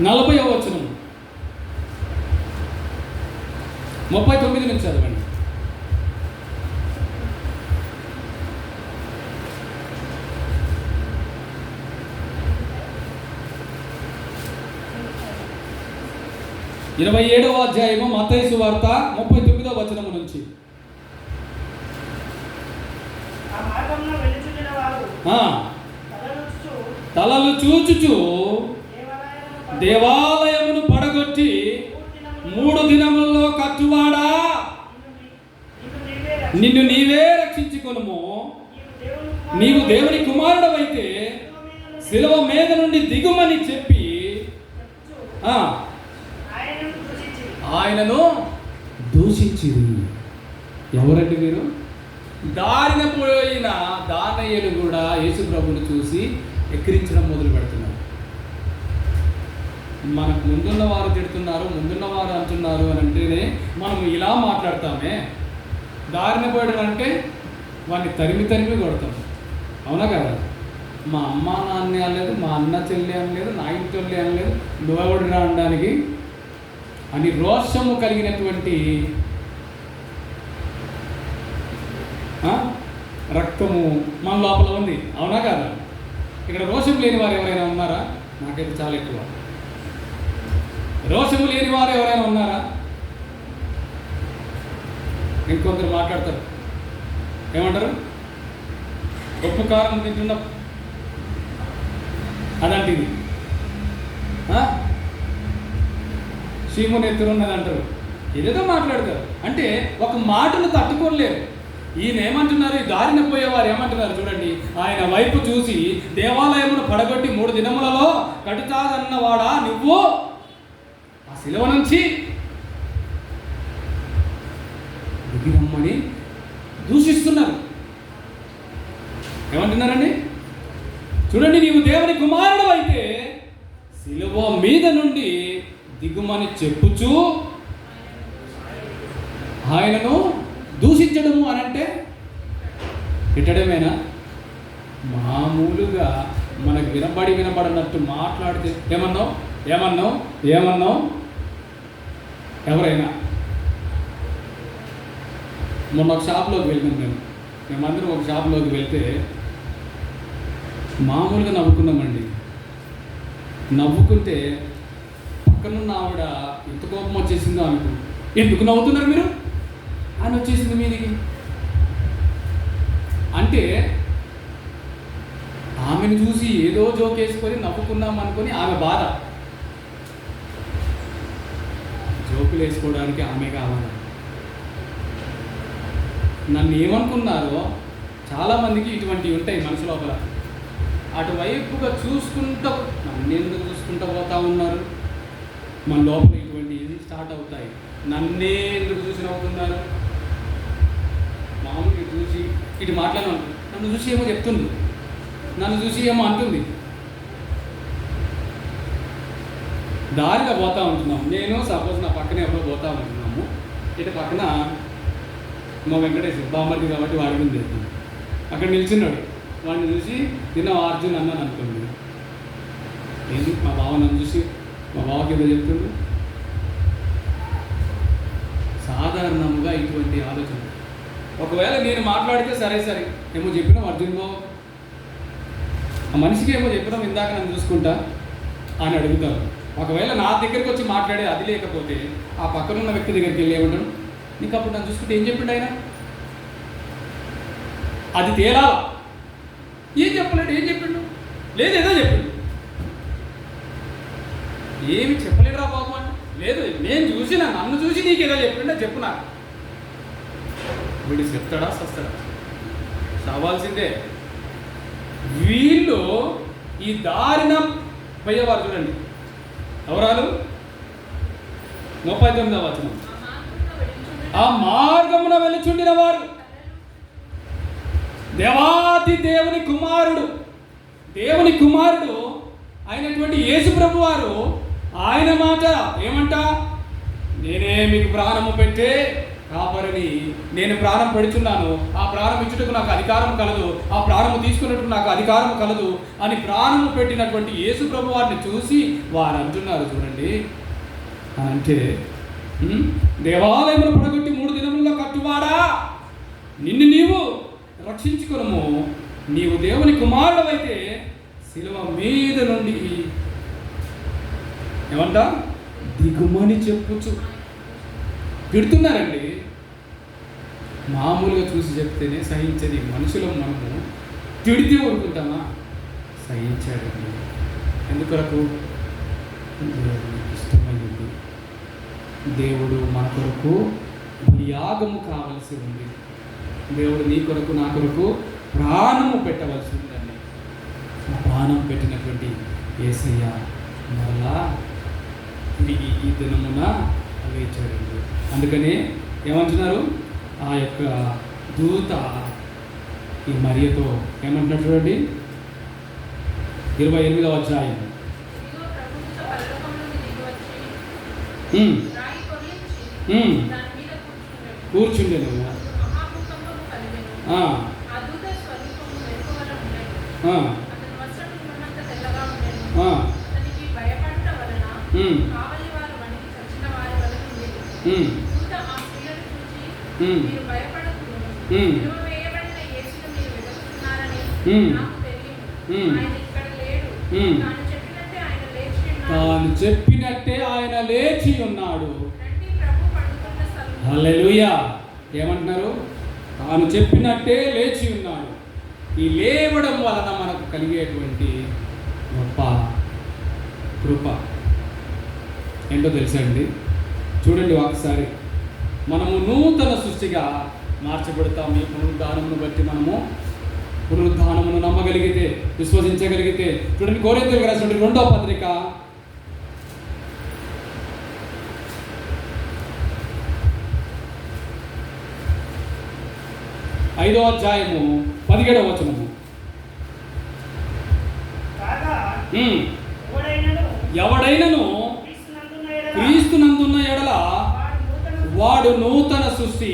40వ వచనం 39 నుంచి చదవండి. ఇరవై 27వ అధ్యాయము మత్తయి సువార్త 39వ వచనము నుంచి. తలలు చూచుచు దేవాలయమును పడగొట్టి 3 దినములలో కట్టువాడా, నిన్ను నీవే రక్షించుకొనుము. నీవు దేవుని కుమారుడవైతే శిలువ మీద నుండి దిగుమని చెప్పి ఆయనను దూషించిరి. ఎవరండి మీరు? దారిన పోయిన దానయ్యలు కూడా యేసు ప్రభువును చూసి ఎక్కిరించడం మొదలు పెడుతున్నారు. మనకు ముందున్న వారు తిడుతున్నారు, ముందున్న వారు అంటున్నారు అని అంటేనే మనం ఇలా మాట్లాడతామే. దారిన పోయడం అంటే వాడిని తరిమి కొడతాం. అవునా కదా? మా అమ్మ నాన్న అనలేదు, మా అన్న చెల్లి అనలేదు, నా ఇంటి చెల్లి అనలేదు, నువ్వెవడు రావడానికి అని రోషము కలిగినటువంటి రక్తము మన లోపల ఉంది. అవునా కదా? ఇక్కడ రోషం లేని వారు ఎవరైనా ఉన్నారా? నాకైతే చాలా ఎక్కువ. రోషము లేని వారు ఎవరైనా ఉన్నారా? ఇంకొందరు మాట్లాడతారు, ఏమంటారు? ఉప్పు కారం తింటున్న అదంటిది సీముని ఎత్తురున్నది అంటారు. ఏదేదో మాట్లాడతారు. అంటే ఒక మాటను తట్టుకోలేరు. ఈయన ఏమంటున్నారు? ఈ దారిన పోయేవారు ఏమంటున్నారు చూడండి. ఆయన వైపు చూసి దేవాలయమును పడగొట్టి 3 దినములలో కడుతాదన్నవాడా, నువ్వు ఆ శిలువ నుంచి దిగిరమ్మని దూషిస్తున్నారు. ఏమంటున్నారండి? చూడండి, నీవు దేవుని కుమారుడు అయితే శిలువ మీద నుండి దిగుమని చెప్పుచు ఆయనను దూషించడము అని అంటే తిట్టడమేనా? మామూలుగా మనకు వినబడినట్టు మాట్లాడితే ఏమన్నావు ఎవరైనా. మొన్న ఒక షాప్లోకి వెళ్ళినాం. మేమందరం ఒక షాప్లోకి వెళ్తే మామూలుగా నవ్వుకున్నామండి. నవ్వుకుంటే పక్కనున్న ఆవిడ ఎంత కోపం వచ్చేసిందో అనుకో. ఎందుకు నవ్వుతున్నారు మీరు అని వచ్చేసింది మీదికి. అంటే ఆమెను చూసి ఏదో జోక్ వేసుకొని నవ్వుకున్నాం అనుకొని ఆమె బాధ. జోకులు వేసుకోవడానికి ఆమె కావాలి. నన్ను ఏమనుకున్నారో చాలామందికి ఇటువంటివి ఉంటాయి మనసు లోపల. అటువైపుగా చూసుకుంటూ నన్నెందుకు చూసుకుంటూ పోతా ఉన్నారు. మన లోపల ఇటువంటి ఇది స్టార్ట్ అవుతాయి. నన్నే ఎందుకు చూసి నవ్వుతున్నారు. మామూలుగా చూసి ఇటు మాట్లాడాను, నన్ను చూసి ఏమో చెప్తుంది, నన్ను చూసి ఏమో అంటుంది. దారిగా పోతా ఉంటున్నాము. నేను సపోజ్ నా పక్కనే ఎవరో పోతా ఉంటున్నాము. ఇటు పక్కన మా వెంకటేశ్వర బామ్మర్ది కాబట్టి వాడి మీద తెస్తుంది. అక్కడ నిల్చున్నాడు. వాడిని చూసి తిన్న అర్జున్ అన్నాను అనుకోండి. ఏంటి మా బావ నన్ను చూసి మా బావకి ఏదో చెప్తుంది. సాధారణంగా ఇటువంటి ఆలోచన. ఒకవేళ నేను మాట్లాడితే సరే ఏమో చెప్పినాం అర్జున్ బావ, ఆ మనిషికి ఏమో చెప్పినాం ఇందాక నన్ను చూసుకుంటా అని అడుగుతారు. ఒకవేళ నా దగ్గరికి వచ్చి మాట్లాడే అది లేకపోతే ఆ పక్కనున్న వ్యక్తి దగ్గరికి వెళ్ళి ఏమంటాడు, నీకు అప్పుడు నన్ను చూసుకుంటే ఏం చెప్పిండు ఆయన? అది తేలాల. ఏం చెప్పలేడు, ఏం చెప్పిండు? లేదు ఏదో చెప్పిండు. ఏమి చెప్పలేడురా బాబు అని. లేదు నేను చూసిన, నన్ను చూసి నీకు ఏదో చెప్పిండా చెప్పు. నాకు వీడు చెప్తాడా సస్తాడా? చావాల్సిందే. వీళ్ళు ఈ దారిన పోయేవారు చూడండి. ఎవరాలు? 39వ వచనం. ఆ మార్గమున వెలుచుండిన వారు దేవాది దేవుని కుమారుడు అయినటువంటి యేసు ప్రభు వారు ఆయన మాట ఏమంట? నేనే మీకు ప్రాణము పెట్టే కాపరిని నేను ప్రాణం పెడుతున్నాను, ఆ ప్రాణం ఇచ్చుటకు నాకు అధికారం కలదు, ఆ ప్రాణము తీసుకున్నట్టు నాకు అధికారం కలదు అని ప్రాణము పెట్టినటువంటి యేసు ప్రభు వారిని చూసి వారు అంటున్నారు చూడండి. అంటే దేవాలయమును పడగొట్టి 3 దినముల్లో కట్టువాడా, నిన్ను నీవు రక్షించుకొనుము, నీవు దేవుని కుమారుడవైతే శిలువ మీద నుండి ఏమంటా దిగుమని చెప్పుచు తిడుతున్నారండి. మామూలుగా చూసి చెప్తేనే సహించని మనుషులం మనము తిడితే ఊరుకుంటామా? సహించాడండి. ఎందుకొరకు? ఇష్టమైంది. దేవుడు మన కొరకు యాగము కావలసి ఉంది. దేవుడు నీ కొరకు నా కొరకు ప్రాణము పెట్టవలసి ఉందండి. ఆ ప్రాణం పెట్టినటువంటి యేసయ్య మరలా తిరిగి ఈ దినమున వేచాడండి. అందుకనే ఏమంటున్నారు? ఆ యొక్క దూత ఈ మరియతో ఏమంటున్నాడు చూడండి, 28వ అధ్యాయం. కూర్చుండేను. తాను చెప్పినట్టే ఆయన లేచి ఉన్నాడు. హల్లెలూయా. ఏమంటున్నారు? తాను చెప్పినట్టే లేచి ఉన్నాడు. ఈ లేవడం వలన మనకు కలిగేటువంటి గొప్ప కృప ఏంటో తెలుసా అండి? చూడండి ఒకసారి, మనము నూతన సృష్టిగా మార్చబడతాం. ఈ పునరుద్ధానమును బట్టి మనము పునరుద్ధానమును నమ్మగలిగితే, విశ్వసించగలిగితే. చూడండి కొరింథీయులకు రాసిన 2వ పత్రిక 5వ అధ్యాయము 17వ వచనము. ఎవడైనను క్రీస్తునందున్న ఎడల వాడు నూతన సృష్టి,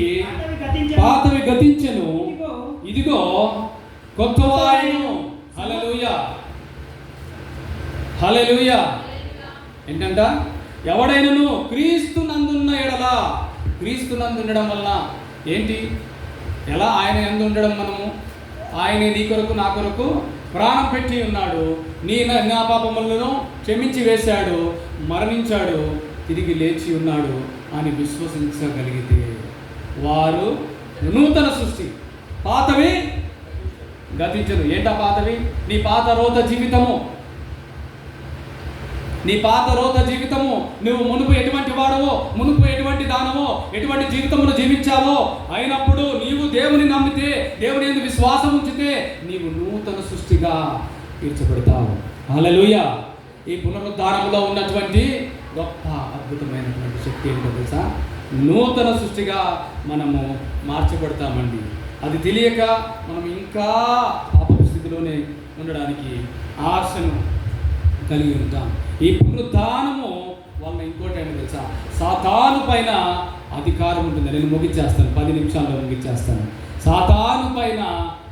పాతవి గతించెను, ఇదిగో కొత్తవాయను. హల్లెలూయా, హల్లెలూయా. ఏంటంట? ఎవడైనను క్రీస్తునందున్న ఎడల. క్రీస్తునందుండడం వల్ల ఏంటి? ఎలా ఆయన యందు ఉండడం? మనము ఆయనే నీ కొరకు నా కొరకు ప్రాణం పెట్టి ఉన్నాడు, నా పాపములను క్షమించి వేశాడు, మరణించాడు, తిరిగి లేచి ఉన్నాడు అని విశ్వసించగలిగితే వారు నూతన సృష్టి. పాతవి గతించను. ఏంటా పాతవి? నీ పాత రోత జీవితము, నీ పాత రోత జీవితము. నువ్వు మునుపు ఎటువంటి వాడవో, మునుపు ఎటువంటి దానవో, ఎటువంటి జీవితమును జీవించావో, అయినప్పుడు నీవు దేవుని నమ్మితే, దేవుని యందు విశ్వాసం ఉంచితే నీవు నూతన సృష్టిగా తీర్చబడతావు. హల్లెలూయా. ఈ పునరుద్ధారంలో ఉన్నటువంటి గొప్ప అద్భుతమైనటువంటి శక్తి ఏంటో తెలుసా? నూతన సృష్టిగా మనము మార్చబడతామండి. అది తెలియక మనం ఇంకా పాప స్థితిలోనే ఉండడానికి ఆశను కలిగి ఉంటాం. ఈ పునరుద్ధానము వల్ల ఇంకోటి ఏంటో తెలుసా? సాతాను పైన అధికారం ఉంటుంది. నేను ముగించేస్తాను, 10 నిమిషాల్లో ముగించేస్తాను. సాతాను పైన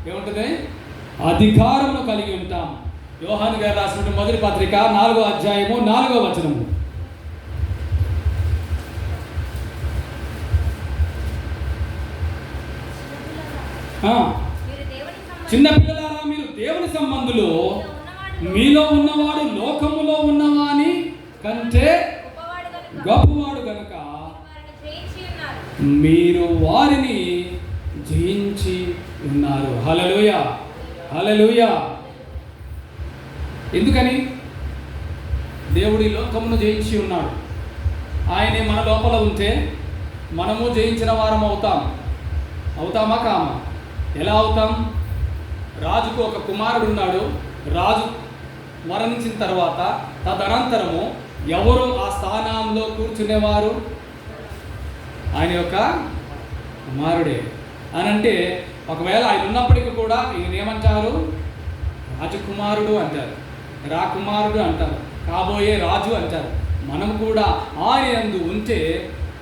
ఏముంటుంది? అధికారమును కలిగి ఉంటాం. యోహాను గారు రాసిన మొదటి పత్రిక 4వ అధ్యాయము 4వ వచనము. చిన్న పిల్లలారా, మీరు దేవుని సంబంధులు, మీలో ఉన్నవాడు లోకములో ఉన్నవాని కంటే గొప్పవాడు గనుక మీరు వారిని జయించి ఉన్నారు. హల్లెలూయా, హల్లెలూయా. ఎందుకని? దేవుడి లోకమును జయించి ఉన్నాడు. ఆయనే మన లోపల ఉంటే మనము జయించిన వారం అవుతాం. అవుతామా కామా? ఎలా అవుతాం? రాజుకు ఒక కుమారుడు ఉన్నాడు. రాజు మరణించిన తర్వాత తదనంతరము ఎవరు ఆ స్థానంలో కూర్చునేవారు? ఆయన యొక్క కుమారుడే. అని అంటే ఒకవేళ ఆయన ఉన్నప్పటికీ కూడా ఈయన ఏమంటారు? రాజకుమారుడు అంటారు, రాకుమారుడు అంటారు, కాబోయే రాజు అంటారు. మనం కూడా ఆయన యందు ఉంటే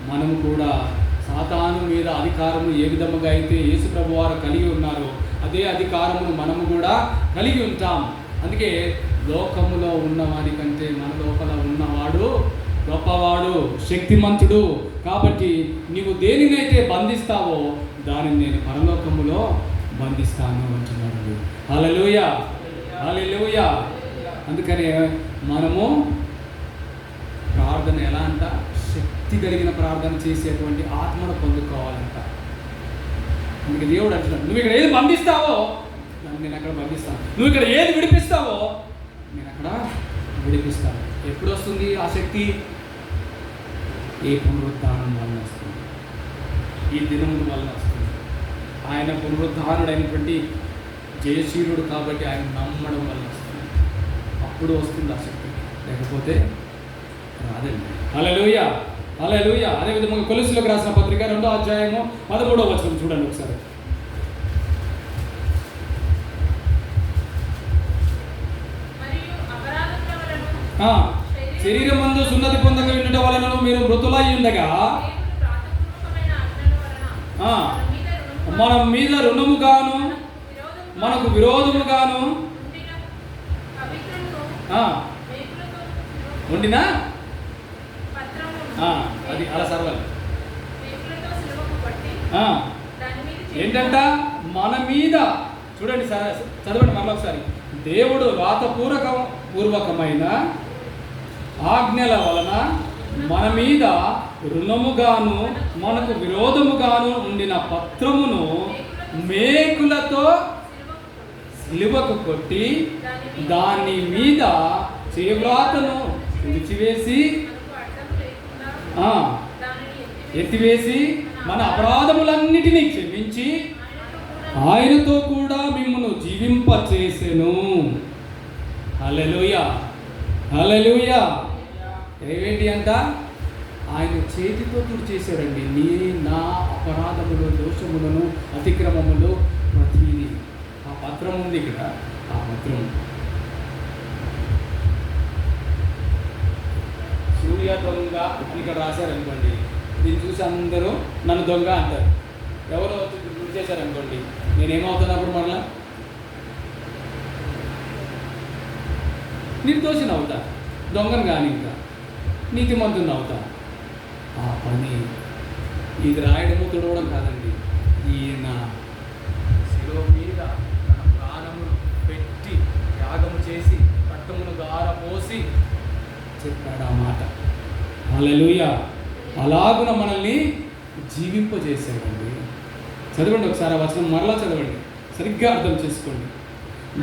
మనము కూడా సాతాను మీద అధికారము ఏ విధముగా అయితే యేసు ప్రభు వారు కలిగి ఉన్నారో అదే అధికారమును మనము కూడా కలిగి ఉంటాం. అందుకే లోకములో ఉన్నవాడి కంటే మన లోపల ఉన్నవాడు గొప్పవాడు, శక్తిమంతుడు. కాబట్టి నీవు దేనినైతే బంధిస్తావో దానిని నేను పరలోకములో బంధిస్తాను అంటున్నాడు. హల్లెలూయా, హల్లెలూయా. అందుకనే మనము ప్రార్థన ఎలా అంట, శక్తి కలిగిన ప్రార్థన చేసేటువంటి ఆత్మను పొందుకోవాలంట. అందుకే దేవుడు అంటున్నాడు, నువ్వు ఇక్కడ ఏది బంధిస్తావో దాన్ని నేను అక్కడ బంధిస్తాను, నువ్వు ఇక్కడ ఏది విడిపిస్తావో నేను అక్కడ విడిపిస్తాను. ఎప్పుడు వస్తుంది ఆ శక్తి? ఏ పునరుద్ధానం వలన వస్తుంది, ఈ దినముల వలన వస్తుంది. ఆయన పునరుద్ధానుడైనటువంటి జయశీలుడు కాబట్టి ఆయన నమ్మడం వలన వస్తుంది. అప్పుడు వస్తుంది ఆ శక్తి, లేకపోతే రాదండి. హల్లెలూయా, హల్లెలూయా. అదేవిధంగా కొలొస్సీయులకు రాసిన పత్రిక 2వ అధ్యాయము 13వ వచనం చూడండి ఒకసారి. శరీరమందు సున్నతి పొందక ఉండుట వలన మీరు మృతులై ఉండగా మన మీద రుణముగాను మనకు విరోధముగాను ఉండిన అది అలా సర్వాలి ఏంటంట, మన మీద చూడండి చదవండి మళ్ళీ ఒకసారి. దేవుడు పూర్వకమైన ఆజ్ఞల వలన మన మీద రుణముగాను మనకు విరోధముగాను ఉండిన పత్రమును మేకులతో సిలువకు కొట్టి దాని మీద చేవ్రాతను విడిచివేసి ఎత్తివేసి మన అపరాధములన్నిటినీ క్షమించి ఆయనతో కూడా మిమ్మల్ని జీవింపచేసెను. హల్లెలూయా, హల్లెలూయా. ఏవేంటి అంట, ఆయన చేతితో తుడిచేశారండి నీ నా అపరాధములు, దోషములను, అతిక్రమములు ప్రతిదీ. ఆ పత్రం ఉంది ఇక్కడ, ఆ పత్రం సూర్య దొంగ అని ఇక్కడ రాశారనుకోండి, దీన్ని చూసి అందరూ నన్ను దొంగ అంటారు. ఎవరో గురి చేశారనుకోండి, నేనేమవుతాను అప్పుడు మరలా? నిర్దోషిని అవుతా, దొంగను కానీ ఇంకా నీతిమంతుని అవుతా. ఆ పని ఇది రాయడము తుడవడం కాదండి. ఈయన శిలువ మీద తన ప్రాణమును పెట్టి త్యాగము చేసి రక్తమును గారపోసి చెప్పాడు ఆ మాట. హల్లెలూయా. అలాగున మనల్ని జీవింపజేశాడండి. చదవండి ఒకసారి ఆ వచనం మరలా చదవండి, సరిగ్గా అర్థం చేసుకోండి.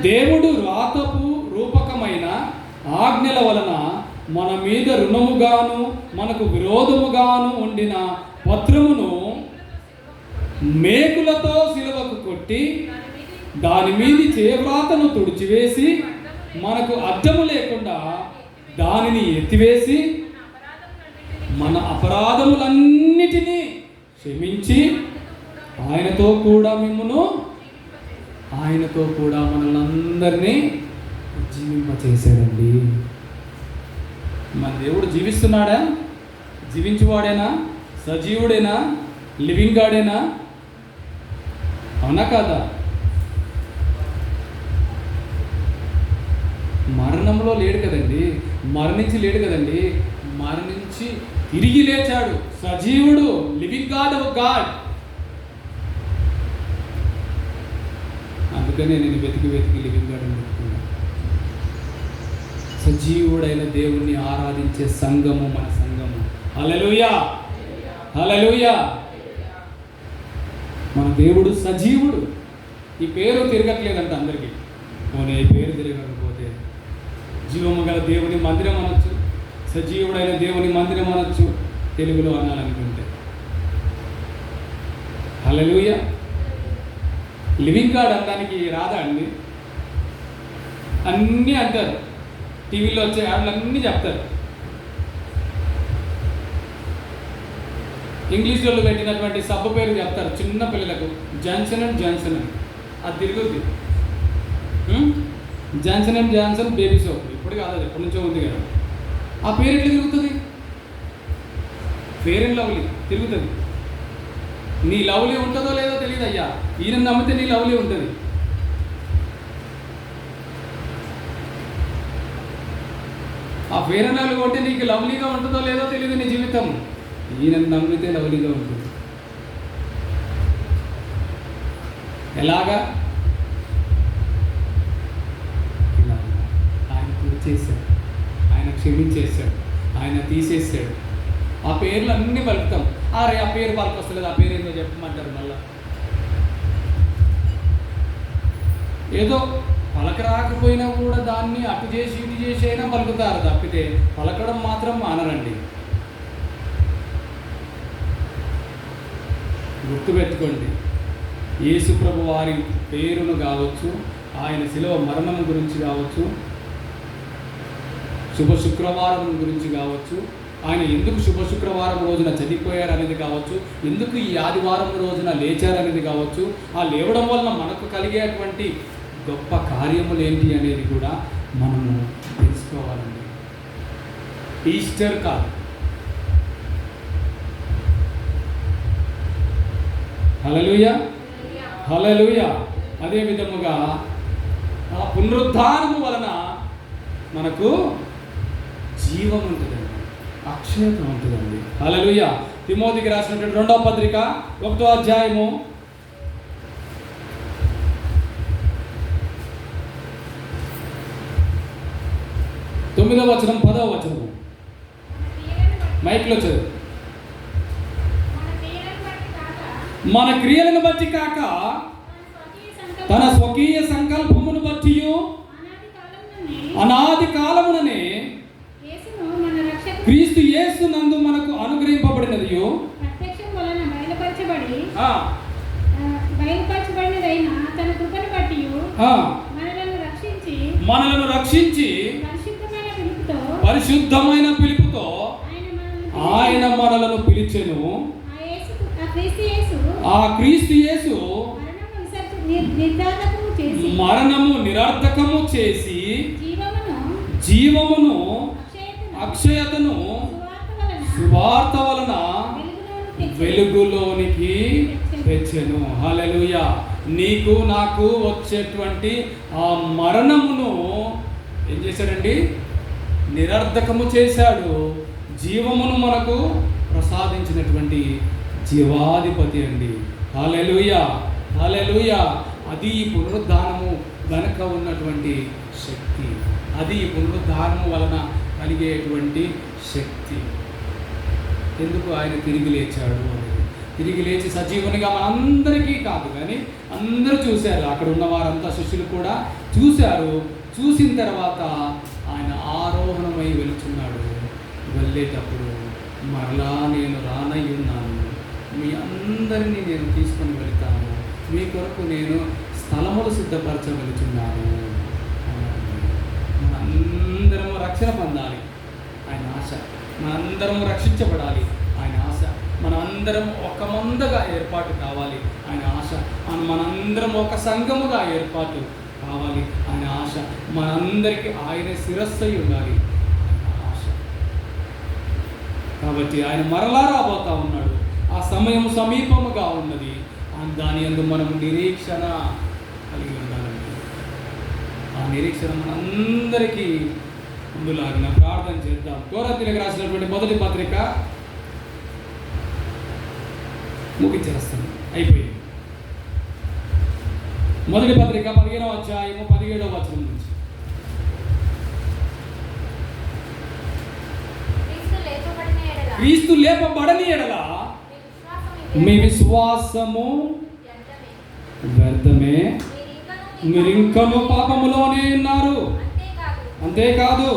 దేవుడు రాతపు రూపకమైన ఆజ్ఞల వలన మన మీద రుణముగాను మనకు విరోధముగాను ఉండిన పత్రమును మేకులతో సిలువకు కొట్టి దాని మీది చేవ్రాతను తుడిచివేసి మనకు అడ్డము లేకుండా దానిని ఎత్తివేసి మన అపరాధములన్నిటినీ క్షమించి ఆయనతో కూడా మనల్ని అందరినీ జీవింపచేశాడండి. మన దేవుడు జీవిస్తున్నాడా? జీవించువాడేనా? సజీవుడేనా? లివింగ్ గాడేనా? అవునా కాదా? మరణంలో లేడు కదండి, మరణించి లేడు కదండి, మరణించి తిరిగి లేచాడు. సజీవుడు, లివింగ్ గాడ్ ఆఫ్ గాడ్. అందుకనే నేను వెతికి లివింగ్ గాడ్ అని చెప్తున్నాను. సజీవుడైన దేవుణ్ణి ఆరాధించే సంఘము మన సంఘము. హల్లెలూయా, హల్లెలూయా. మన దేవుడు సజీవుడు. ఈ పేరు తిరగట్లేదంట అందరికీ. పోనీ ఈ పేరు తిరగకపోతే జీవము గల దేవుని మందిరం అనొచ్చు, సజీవుడైన దేవుని మందిరం అనొచ్చు తెలుగులో అనాలనుకుంటే. హల్లెలూయా. లివింగ్ గాడ్ అనడానికి రాదా అండి? అన్నీ అంటారు, టీవీలో వచ్చే యాడ్లు అన్నీ చెప్తారు. ఇంగ్లీష్లో పెట్టినటువంటి సబ్బు పేరు చెప్తారు చిన్న పిల్లలకు, జాన్సన్ అండ్ జాన్సన్ అని. అది తిరుగుద్ది. Johnson and Johnson baby soap. ఇప్పుడు కాదు, అది ఎప్పటి నుంచో ఉంది కదా. ఆ పేరు ఎట్లా తిరుగుతుంది? ఫెయిర్ అండ్ లవ్లీ తిరుగుతుంది. నీ లవ్లీ ఉంటుందో లేదో తెలియదు అయ్యా, ఈయన నమ్మితే నీ లవ్లీ ఉంటుంది. ఆ ఫేరనాలు కొంటే నీకు లవ్లీగా ఉంటుందో లేదో తెలియదు నీ జీవితం, ఈయన నమ్మితే లవ్లీగా ఉంటుంది. ఎలాగా? ఆయన పూర్తి చేశాడు, ఆయన క్షమించేశాడు, ఆయన తీసేసాడు. ఆ పేర్లు అన్నీ పలుకుతాం, అరే ఆ పేరు వాళ్ళకి వస్తలేదు, ఆ పేరు ఏందో చెప్పమంటారు. మళ్ళా ఏదో పలక రాకపోయినా కూడా దాన్ని అటు చేసి ఇటు చేసి అయినా పలుకుతారు తప్పితే పలకడం మాత్రం మానరండి. గుర్తుపెట్టుకోండి, యేసు ప్రభు వారి పేరును కావచ్చు, ఆయన శిలువ మరణం గురించి కావచ్చు, శుభ శుక్రవారం గురించి కావచ్చు, ఆయన ఎందుకు శుభ శుక్రవారం రోజున చనిపోయారు అనేది కావచ్చు, ఎందుకు ఈ ఆదివారం రోజున లేచారనేది కావచ్చు, ఆ లేవడం వలన మనకు కలిగేటువంటి గొప్ప కార్యములు ఏంటి అనేది కూడా మనము తెలుసుకోవాలండి. ఈస్టర్ కాదు, హల్లెలూయా హల్లెలూయా. అదే విధముగా ఆ పునరుద్ధానము వలన మనకు జీవం ఉంటుందండి, అక్షయత ఉంటుందండి. హల్లెలూయా. తిమోతికి రాసినటువంటి 2వ పత్రిక 1వ అధ్యాయము 9వ వచనం 10వ వచనము. మైక్లో చదువు. మన క్రియలను బట్టి కాక తన స్వకీయ సంకల్పమును బట్టి అనాది కాలముననే క్రీస్తు యేసు నందు మనకు అనుగ్రహింపబడినది మనలను రక్షించి పరిశుద్ధమైన పిలుపుతో ఆయన మనలను పిలిచెను. ఆ క్రీస్తు యేసు మరణము నిరర్థకము చేసి జీవమును అక్షయతను సువార్త వలన వెలుగులోనికి తెచ్చెను. హల్లెలూయా. నీకు నాకు వచ్చేటువంటి ఆ మరణమును ఏం చేశాడండి? నిరర్థకము చేశాడు. జీవమును మనకు ప్రసాదించినటువంటి జీవాధిపతి అండి. హల్లెలూయా హల్లెలూయా. అది ఈ పునరుద్ధానము వెనక ఉన్నటువంటి శక్తి, అది ఈ పునరుద్ధానము వలన కలిగేటువంటి శక్తి. ఎందుకు ఆయన తిరిగి లేచాడు అనేది, తిరిగి లేచి సజీవునిగా మనందరికీ కాదు కానీ అందరూ చూశారు, అక్కడ ఉన్న వారంతా శిష్యులు కూడా చూశారు. చూసిన తర్వాత ఆయన ఆరోహణమై వెళుతున్నాడు. వెళ్ళేటప్పుడు మరలా నేను రానయ్యున్నాను, మీ అందరినీ నేను తీసుకొని వెళ్తాను, మీ కొరకు నేను స్థలములు సిద్ధపరచవెళుతున్నాను. మనందరము రక్షణ పొందాలి ఆయన ఆశ, మనందరము రక్షించబడాలి ఆయన ఆశ, మనందరం ఒక మందగా ఏర్పాటు కావాలి ఆయన ఆశ, మనందరం ఒక సంఘముగా ఏర్పాటు కావాలి ఆయన ఆశ, మనందరికీ ఆయన శిరస్సై ఉండాలి ఆయన ఆశ. కాబట్టి ఆయన మరలా రాబోతా ఉన్నాడు, ఆ సమయం సమీపముగా ఉన్నది. దాని యందు మనం నిరీక్షణ కలిగి ఉండాలండి. ఆ నిరీక్షణ మనందరికీ ముందులాగిన ప్రార్థన చేద్దాం. కొరింథీయులకు రాసినటువంటి 1వ పత్రిక ముగించేస్తాను, అయిపోయింది. 1వ పత్రిక 15వ అధ్యాయము 17వ వచనం నుంచి. క్రీస్తు లేపబడని ఎడల మీ విశ్వాసము వ్యర్థమే, మీరు ఇంకను పాపములోనే ఉన్నారు. అంతేకాదు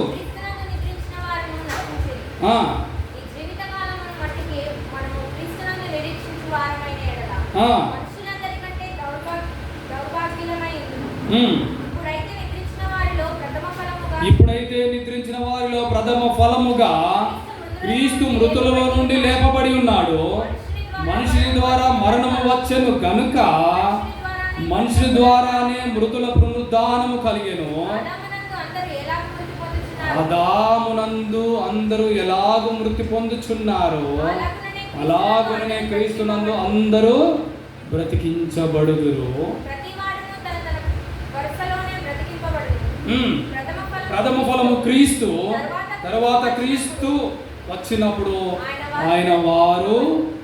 ఇప్పుడైతే నిద్రించిన వారిలో ప్రథమ ఫలముగా క్రీస్తు మృతులలో నుండి లేపబడి ఉన్నాడు. మనుషుని ద్వారా మరణము వచ్చెను కనుక మనుషుని ద్వారానే మృతుల పునరుద్ధానము కలిగెను. ఆదామునందు అందరూ ఎలాగూ మృతి పొందుచున్నారు అలాగనే క్రీస్తునందు అందరూ బ్రతికించబడుదురు. ప్రథమ ఫలము క్రీస్తు, తర్వాత క్రీస్తు వచ్చినప్పుడు ఆయన వారు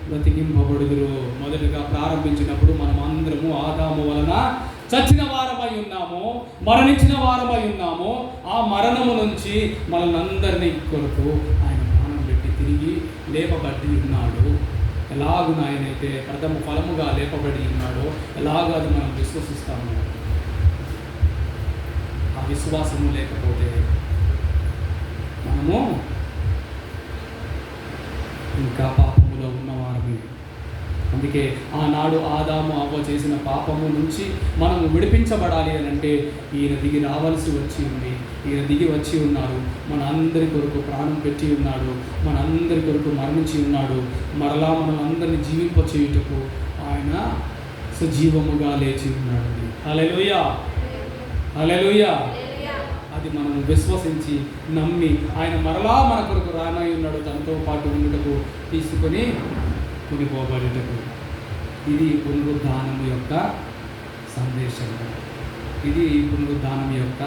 బ్రతికింపబడుదురు. మొదటిగా ప్రారంభించినప్పుడు మనం అందరము ఆదాము వలన చచ్చిన వారమై ఉన్నాము, మరణించిన వారమై ఉన్నాము. ఆ మరణము నుంచి మనల్ని అందరినీ కొరకు ఆయన ప్రాణం పెట్టి తిరిగి లేపబడి ఉన్నాడు. ఎలాగున ఆయనైతే ప్రథమ ఫలముగా లేపబడి ఉన్నాడో ఎలాగో అది మనం విశ్వసిస్తాము. ఆ విశ్వాసము లేకపోతే మనము ఇంకా పాపములో ఉన్నవారమే. అందుకే ఆనాడు ఆదాము అవ్వ చేసిన పాపము నుంచి మనము విడిపించబడాలి అని అంటే ఈయన దిగి రావాల్సి వచ్చి ఉంది. ఈయన దిగి వచ్చి ఉన్నాడు, మన అందరి కొరకు ప్రాణం పెట్టి ఉన్నాడు, మన అందరి కొరకు మరణించి ఉన్నాడు. మరలా మనం అందరినీ జీవింపచేయుటకు ఆయన సజీవముగా లేచి ఉన్నాడు. హల్లెలూయా, హల్లెలూయా. అది మనం విశ్వసించి నమ్మి ఆయన మరలా మన కొరకు రానై ఉన్నాడు, తనతో పాటు ఉండుటకు తీసుకొని కొనిపోబడుటకు. ఇది పునరుద్ధానము యొక్క సందేశం, ఇది పునరుద్ధానం యొక్క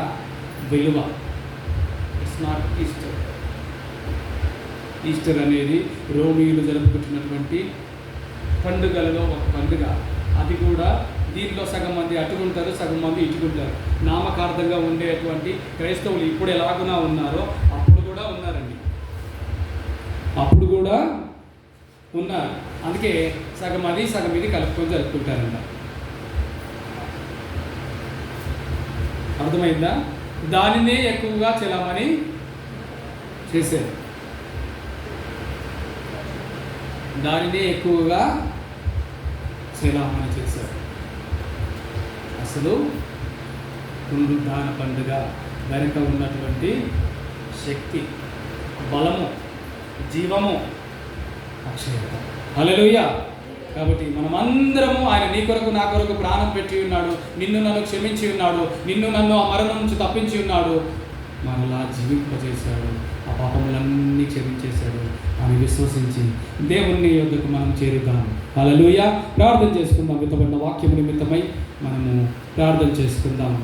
విలువ. It's not Easter. ఈస్టర్ అనేది రోమియోలు జరుపుకుంటున్నటువంటి పండుగలలో ఒక పండుగ. అది కూడా దీంట్లో సగం మంది అటుకుంటారు, సగం మంది ఇటుకుంటారు. నామకార్థంగా ఉండేటువంటి క్రైస్తవులు ఇప్పుడు ఎలాగునా ఉన్నారో అప్పుడు కూడా ఉన్నారండి, అప్పుడు కూడా ఉన్నారు. అందుకే సగం అది సగం ఇది కలుపుకొని జరుపుకుంటారంట. అర్థమైందా? దానినే ఎక్కువగా చెలామణి చేశారు, దానినే ఎక్కువగా చెలామణి చేశారు. అసలు పునరుద్ధాన పండుగ వెనుక ఉన్నటువంటి శక్తి, బలము, జీవము అక్షయత. హల్లెలూయా. కాబట్టి మనమందరము ఆయన నీ కొరకు నా కొరకు ప్రాణం పెట్టి ఉన్నాడు, నిన్ను నన్ను క్షమించి ఉన్నాడు, నిన్ను నన్ను ఆ మరణం నుంచి తప్పించి ఉన్నాడు, మనలా జీవింపజేశాడు, ఆ పాపములన్నీ క్షమించేశాడు అని విశ్వసించి దేవుని యొద్దకు మనం చేరుతాం. హల్లెలూయా. ప్రార్థన చేసుకుందాం. విత్తబడిన వాక్యము నిమిత్తమై మనము ప్రార్థన చేసుకుందాం.